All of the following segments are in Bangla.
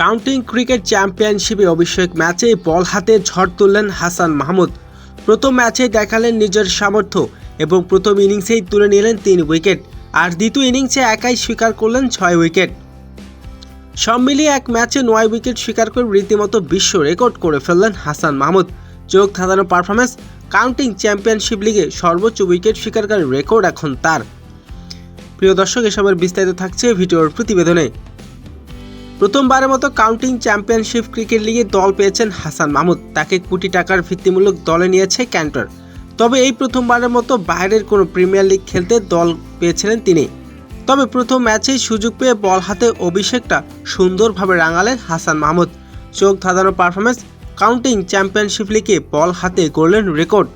কাউন্টিং ক্রিকেট চ্যাম্পিয়নশিপে অভিষেক ম্যাচে বল হাতে ঝড় তুললেন হাসান মাহমুদ। প্রথম ম্যাচেই দেখালেন নিজের সামর্থ্য এবং প্রথম ইনিংসেই তুলে নিলেন 3 উইকেট, আর দ্বিতীয় ইনিংসে একাই শিকার করলেন 6 উইকেট। সব মিলিয়ে এক ম্যাচে 9 উইকেট শিকার করে রীতিমতো বিশ্ব রেকর্ড করে ফেললেন হাসান মাহমুদ। চোখ ধাঁধানো পারফরম্যান্স, কাউন্টিং চ্যাম্পিয়নশিপ লিগে সর্বোচ্চ উইকেট শিকারকারীর রেকর্ড এখন তার। প্রিয় দর্শক, এসবের বিস্তারিত থাকছে ভিডিওর প্রতিবেদনে। প্রথমবারের মতো কাউন্টিং চ্যাম্পিয়নশিপ ক্রিকেট লিগে দল পেয়েছেন হাসান মাহমুদ। তাকে কোটি টাকার ভিত্তিমূলক দলে নিয়েছে ক্যান্টর। তবে এই প্রথমবারের মতো বাইরের কোনো প্রিমিয়ার লিগ খেলতে দল পেয়েছিলেন তিনি। তবে প্রথম ম্যাচেই সুযোগ পেয়ে বল হাতে অভিষেকটা সুন্দরভাবে রাঙালেন হাসান মাহমুদ। চোখ ধাঁধানো পারফরম্যান্স, কাউন্টিং চ্যাম্পিয়নশিপ লিগে বল হাতে গড়লেন রেকর্ড।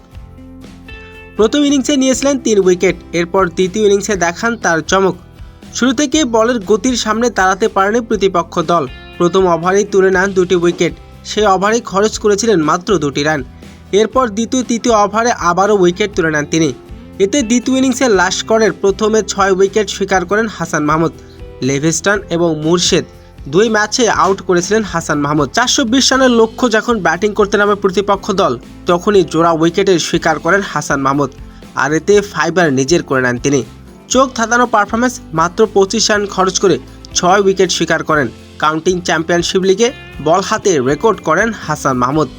প্রথম ইনিংসে নিয়েছিলেন 3 উইকেট, এরপর দ্বিতীয় ইনিংসে দেখান তার চমক। শুরু থেকে বলের গতির সামনে দাঁড়াতে পারেনি প্রতিপক্ষ দল। প্রথম ওভারেই তুলে নেন 2টি উইকেট, সেই ওভারেই খরচ করেছিলেন মাত্র 2টি রান। এরপর দ্বিতীয় তৃতীয় ওভারে আবারও উইকেট তুলে নেন তিনি। এতে দ্বিতীয় ইনিংসে লাস্ট স্কোরে প্রথমে 6 উইকেট শিকার করেন হাসান মাহমুদ। লিভিংস্টন এবং মুরশেদ 2 ম্যাচে আউট করেছিলেন হাসান মাহমুদ। 420 রানের লক্ষ্য যখন ব্যাটিং করতে নামে প্রতিপক্ষ দল, তখনই জোড়া উইকেটের শিকার করেন হাসান মাহমুদ, আর এতে 5 নিজের করে নেন তিনি। চোখ ধাঁধানো পারফরম্যান্স, মাত্র 25 রান খরচ করে 6 উইকেট শিকার করেন। কাউন্টিং চ্যাম্পিয়নশিপ লিগে বল হাতে রেকর্ড করেন হাসান মাহমুদ।